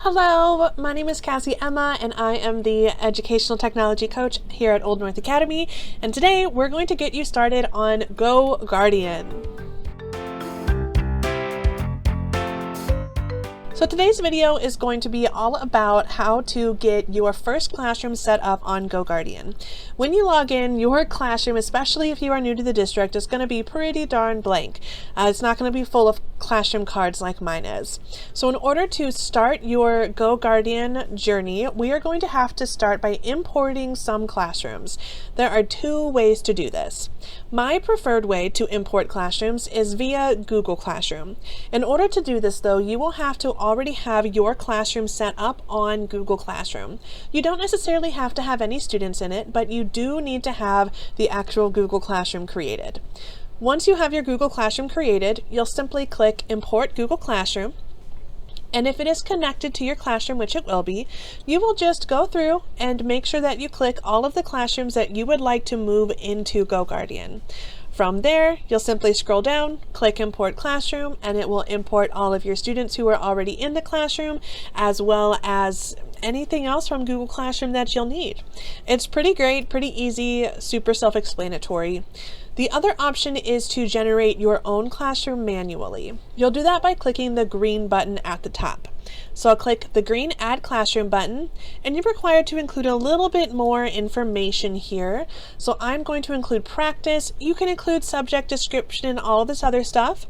Hello, my name is Cassie Emma and I am the Educational Technology Coach here at Old North Academy, and today we're going to get you started on GoGuardian. So today's video is going to be all about how to get your first classroom set up on GoGuardian. When you log in, your classroom, especially if you are new to the district, is going to be pretty darn blank. It's not going to be full of classroom cards like mine is. So in order to start your GoGuardian journey, we are going to have to start by importing some classrooms. There are two ways to do this. My preferred way to import classrooms is via Google Classroom. In order to do this though, you will have to already have your classroom set up on Google Classroom. You don't necessarily have to have any students in it, but you do need to have the actual Google Classroom created. Once you have your Google Classroom created, you'll simply click Import Google Classroom. And if it is connected to your classroom, which it will be, you will just go through and make sure that you click all of the classrooms that you would like to move into GoGuardian. From there, you'll simply scroll down, click Import Classroom, and it will import all of your students who are already in the classroom, as well as anything else from Google Classroom that you'll need. It's pretty great, pretty easy, super self-explanatory. The other option is to generate your own classroom manually. You'll do that by clicking the green button at the top. So I'll click the green Add Classroom button, and you're required to include a little bit more information here. So I'm going to include practice. You can include subject description and all of this other stuff.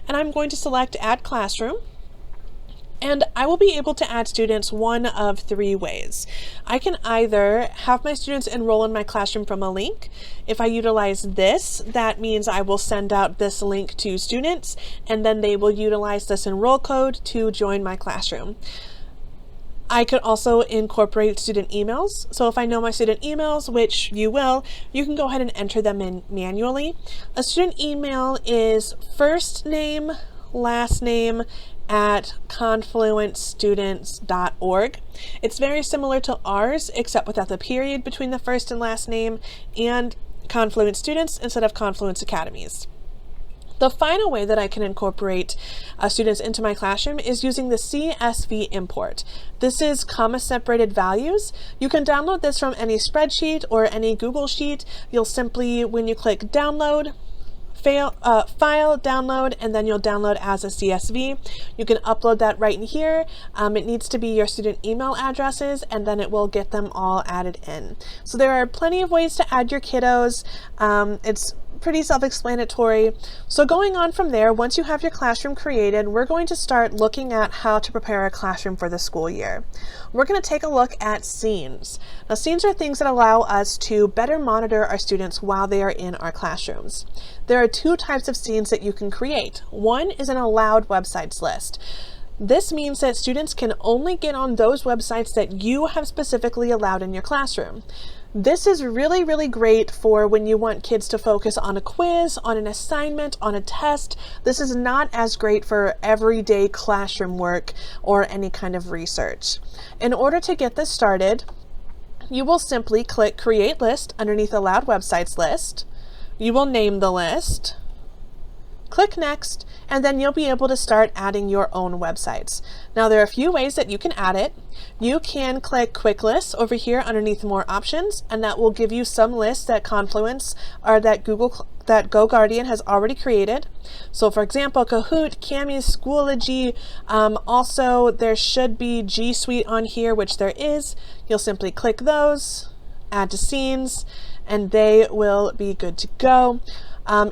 And I'm going to select Add Classroom. And I will be able to add students one of three ways. I can either have my students enroll in my classroom from a link. If I utilize this, that means I will send out this link to students, and then they will utilize this enroll code to join my classroom. I could also incorporate student emails. So if I know my student emails, which you will, you can go ahead and enter them in manually. A student email is first name, last name, at confluencestudents.org. It's very similar to ours, except without the period between the first and last name, and Confluence Students instead of Confluence Academies. The final way that I can incorporate students into my classroom is using the CSV import. This is comma separated values. You can download this from any spreadsheet or any Google Sheet. You'll simply, when you click download, file, download, and then you'll download as a CSV. You can upload that right in here. It needs to be your student email addresses, and then it will get them all added in. So there are plenty of ways to add your kiddos. It's pretty self-explanatory. So going on from there, once you have your classroom created, we're going to start looking at how to prepare a classroom for the school year. We're going to take a look at scenes. Now, scenes are things that allow us to better monitor our students while they are in our classrooms. There are two types of scenes that you can create. One is an allowed websites list. This means that students can only get on those websites that you have specifically allowed in your classroom. This is really, really great for when you want kids to focus on a quiz, on an assignment, on a test. This is not as great for everyday classroom work or any kind of research. In order to get this started, you will simply click Create List underneath Allowed Websites List. You will name the list. Click Next, and then you'll be able to start adding your own websites. Now, there are a few ways that you can add it. You can click Quick Lists over here underneath More Options, and that will give you some lists that Confluence or that GoGuardian has already created. So for example, Kahoot, Kami, Schoology, also there should be G Suite on here, which there is. You'll simply click those, add to scenes, and they will be good to go.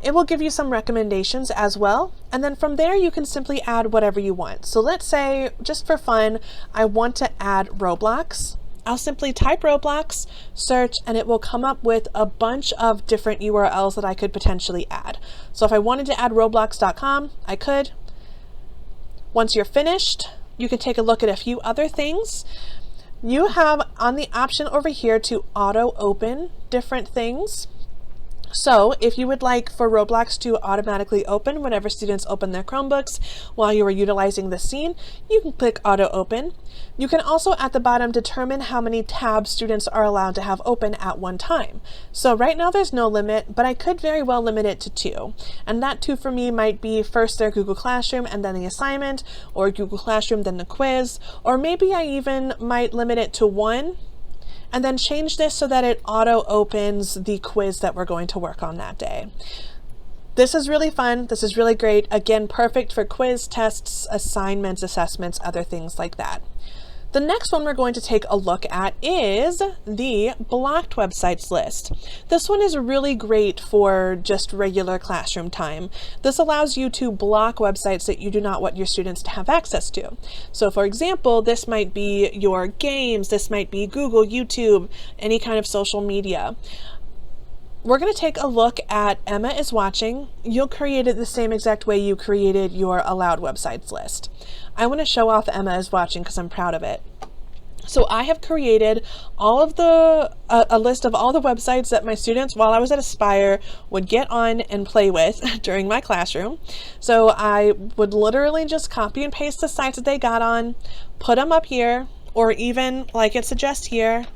It will give you some recommendations as well, and then from there you can simply add whatever you want. So let's say, just for fun, I want to add Roblox. I'll simply type Roblox, search, and it will come up with a bunch of different URLs that I could potentially add. So if I wanted to add roblox.com, I could. Once you're finished, you can take a look at a few other things. You have on the option over here to auto open different things. So if you would like for Roblox to automatically open whenever students open their Chromebooks while you are utilizing the scene, you can click Auto Open. You can also at the bottom determine how many tabs students are allowed to have open at one time. So right now there's no limit, but I could very well limit it to 2. And that 2 for me might be first their Google Classroom and then the assignment, or Google Classroom then the quiz, or maybe I even might limit it to 1. And then change this so that it auto opens the quiz that we're going to work on that day. This is really fun. This is really great. Again, perfect for quiz, tests, assignments, assessments, other things like that. The next one we're going to take a look at is the blocked websites list. This one is really great for just regular classroom time. This allows you to block websites that you do not want your students to have access to. So for example, this might be your games, this might be Google, YouTube, any kind of social media. We're going to take a look at Emma is Watching. You'll create it the same exact way you created your allowed websites list. I want to show off Emma is Watching because I'm proud of it. So I have created all of a list of all the websites that my students, while I was at Aspire, would get on and play with during my classroom. So I would literally just copy and paste the sites that they got on, put them up here, or even like it suggests here,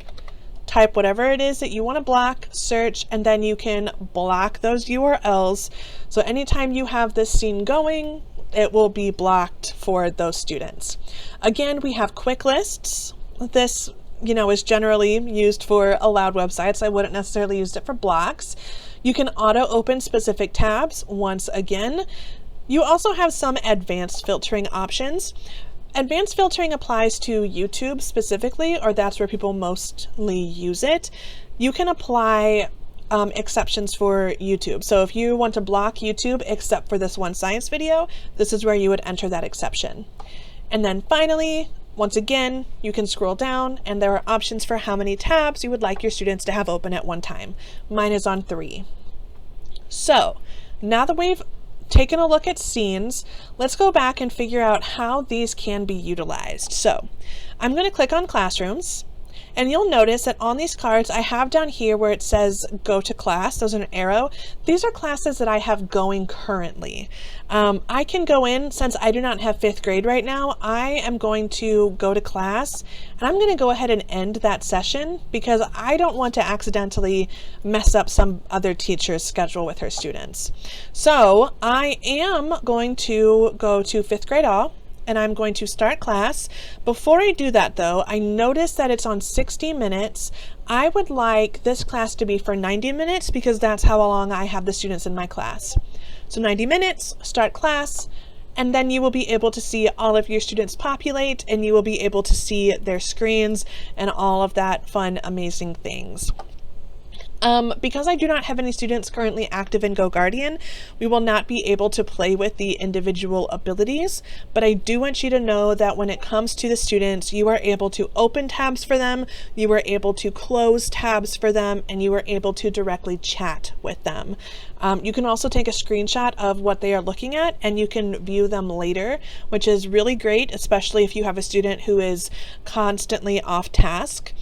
type whatever it is that you want to block, search, and then you can block those URLs. So anytime you have this scene going, it will be blocked for those students. Again, we have quick lists. This, is generally used for allowed websites. I wouldn't necessarily use it for blocks. You can auto open specific tabs once again. You also have some advanced filtering options. Advanced filtering applies to YouTube specifically, or that's where people mostly use it. You can apply exceptions for YouTube. So if you want to block YouTube except for this one science video, this is where you would enter that exception. And then finally, once again, you can scroll down and there are options for how many tabs you would like your students to have open at one time. Mine is on 3. So now that we've taken a look at scenes, let's go back and figure out how these can be utilized. So I'm going to click on Classrooms, and you'll notice that on these cards I have down here where it says go to class, there's an arrow. These are classes that I have going currently. I can go in, since I do not have 5th grade right now, I am going to go to class, and I'm going to go ahead and end that session because I don't want to accidentally mess up some other teacher's schedule with her students. So I am going to go to 5th grade all, and I'm going to start class. Before I do that though, I notice that it's on 60 minutes. I would like this class to be for 90 minutes because that's how long I have the students in my class. So 90 minutes, start class, and then you will be able to see all of your students populate, and you will be able to see their screens and all of that fun, amazing things. Because I do not have any students currently active in GoGuardian, we will not be able to play with the individual abilities, but I do want you to know that when it comes to the students, you are able to open tabs for them, you are able to close tabs for them, and you are able to directly chat with them. You can also take a screenshot of what they are looking at and you can view them later, which is really great, especially if you have a student who is constantly off task.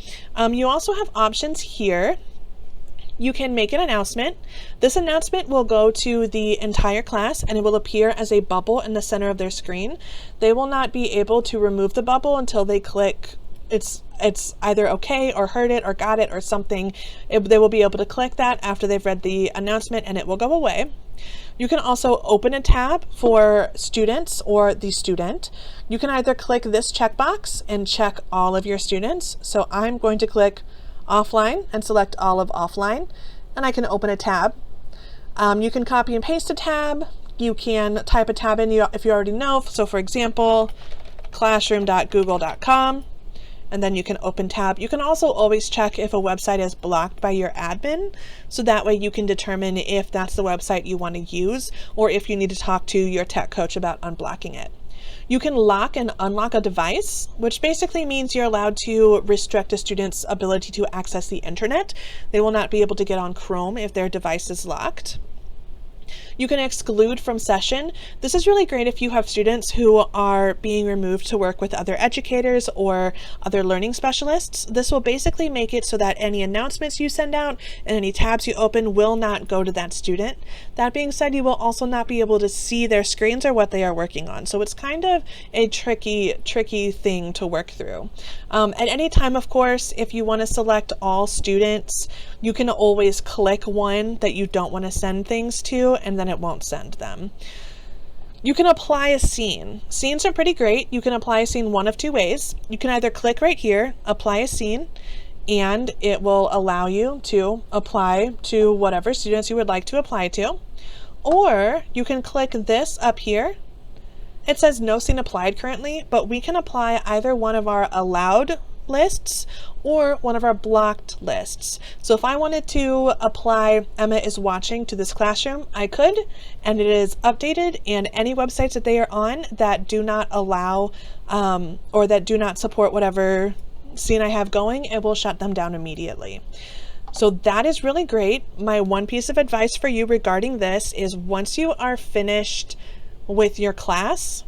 You also have options here. You can make an announcement. This announcement will go to the entire class and it will appear as a bubble in the center of their screen. They will not be able to remove the bubble until they click it's either okay or heard it or got it or something. They will be able to click that after they've read the announcement and it will go away. You can also open a tab for students or the student. You can either click this checkbox and check all of your students. So I'm going to click offline and select all of offline, and I can open a tab. You can copy and paste a tab. You can type a tab in if you already know. So for example, classroom.google.com, and then you can open tab. You can also always check if a website is blocked by your admin, so that way you can determine if that's the website you want to use or if you need to talk to your tech coach about unblocking it. You can lock and unlock a device, which basically means you're allowed to restrict a student's ability to access the internet. They will not be able to get on Chrome if their device is locked. You can exclude from session. This is really great if you have students who are being removed to work with other educators or other learning specialists. This will basically make it so that any announcements you send out and any tabs you open will not go to that student. That being said, you will also not be able to see their screens or what they are working on. So it's kind of a tricky thing to work through. At any time, of course, if you want to select all students, you can always click one that you don't want to send things to, and then it won't send them. You can apply a scene. Scenes are pretty great. You can apply a scene one of two ways. You can either click right here, apply a scene, and it will allow you to apply to whatever students you would like to apply to. Or you can click this up here. It says no scene applied currently, but we can apply either one of our allowed lists or one of our blocked lists. So if I wanted to apply Emma is watching to this classroom, I could, and it is updated, and any websites that they are on that do not allow or that do not support whatever scene I have going, it will shut them down immediately. So that is really great. My one piece of advice for you regarding this is once you are finished with your class,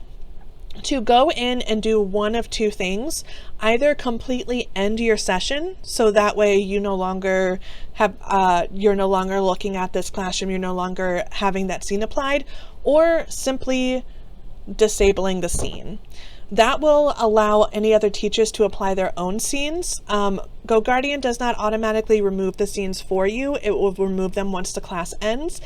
to go in and do one of two things. Either completely end your session, so that way you no longer have you're no longer looking at this classroom, you're no longer having that scene applied, or simply disabling the scene. That will allow any other teachers to apply their own scenes. GoGuardian does not automatically remove the scenes for you. It will remove them once the class ends,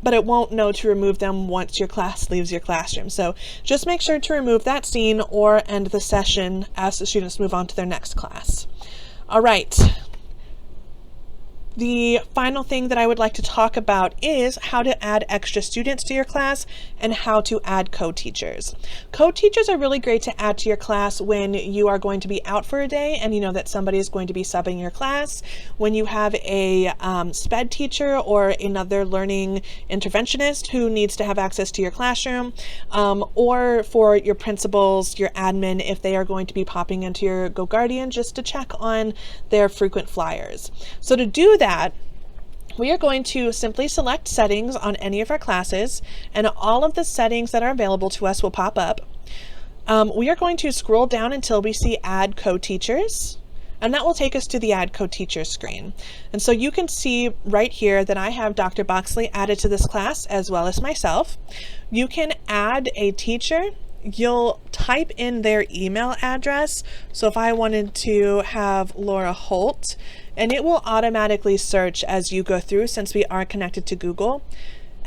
but it won't know to remove them once your class leaves your classroom. So just make sure to remove that scene or end the session as the students move on to their next class. All right. The final thing that I would like to talk about is how to add extra students to your class and how to add co-teachers. Co-teachers are really great to add to your class when you are going to be out for a day and you know that somebody is going to be subbing your class, when you have a SPED teacher or another learning interventionist who needs to have access to your classroom, or for your principals, your admin, if they are going to be popping into your GoGuardian just to check on their frequent flyers. So to do that, we are going to simply select settings on any of our classes, and all of the settings that are available to us will pop up. We are going to scroll down until we see Add Co-Teachers, and that will take us to the Add Co-Teachers screen. And so you can see right here that I have Dr. Boxley added to this class as well as myself. You can add a teacher. You'll type in their email address. So if I wanted to have Laura Holt, and it will automatically search as you go through since we are connected to Google.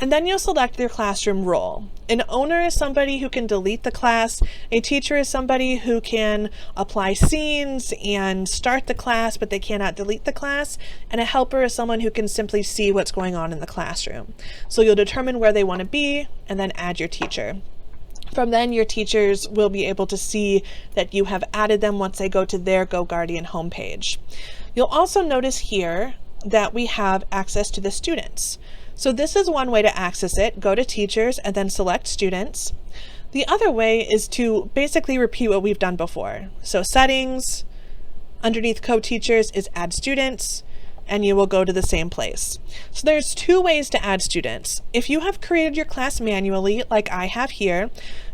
And then you'll select their classroom role. An owner is somebody who can delete the class. A teacher is somebody who can apply scenes and start the class, but they cannot delete the class. And a helper is someone who can simply see what's going on in the classroom. So you'll determine where they want to be and then add your teacher. From then, your teachers will be able to see that you have added them once they go to their GoGuardian homepage. You'll also notice here that we have access to the students. So this is one way to access it. Go to teachers and then select students. The other way is to basically repeat what we've done before. So settings, underneath co-teachers is add students, and you will go to the same place. So there's two ways to add students. If you have created your class manually, like I have here,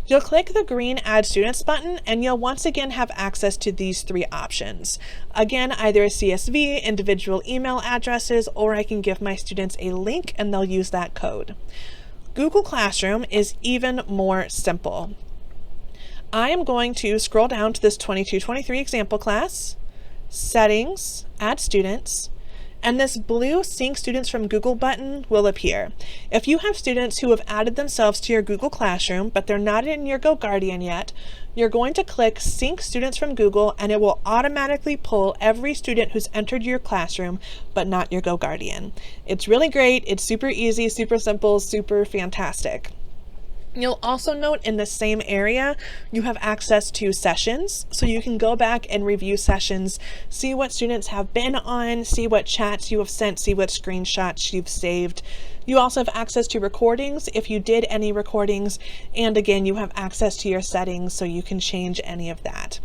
you'll click the green Add Students button, and you'll once again have access to these three options. Again, either a CSV, individual email addresses, or I can give my students a link and they'll use that code. Google Classroom is even more simple. I am going to scroll down to this 22-23 example class, Settings, Add Students, and this blue Sync Students from Google button will appear. If you have students who have added themselves to your Google Classroom, but they're not in your GoGuardian yet, you're going to click Sync Students from Google, and it will automatically pull every student who's entered your classroom, but not your GoGuardian. It's really great. It's super easy, super simple, super fantastic. You'll also note in the same area, you have access to sessions. So you can go back and review sessions, see what students have been on, see what chats you have sent, see what screenshots you've saved. You also have access to recordings if you did any recordings. And again, you have access to your settings so you can change any of that.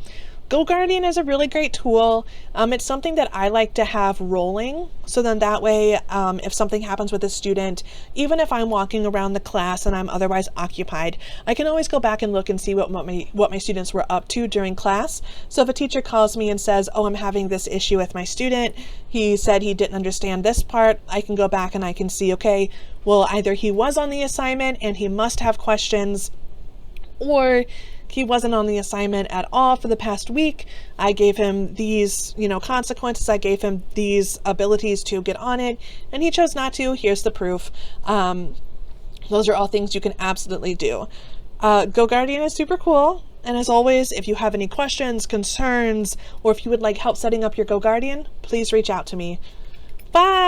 GoGuardian is a really great tool. It's something that I like to have rolling, so then that way if something happens with a student, even if I'm walking around the class and I'm otherwise occupied, I can always go back and look and see what my students were up to during class. So if a teacher calls me and says, oh, I'm having this issue with my student, he said he didn't understand this part, I can go back and I can see, okay, well, either he was on the assignment and he must have questions, or he wasn't on the assignment at all for the past week. I gave him these, consequences. I gave him these abilities to get on it, and he chose not to. Here's the proof. Those are all things you can absolutely do. GoGuardian is super cool. And as always, if you have any questions, concerns, or if you would like help setting up your GoGuardian, please reach out to me. Bye!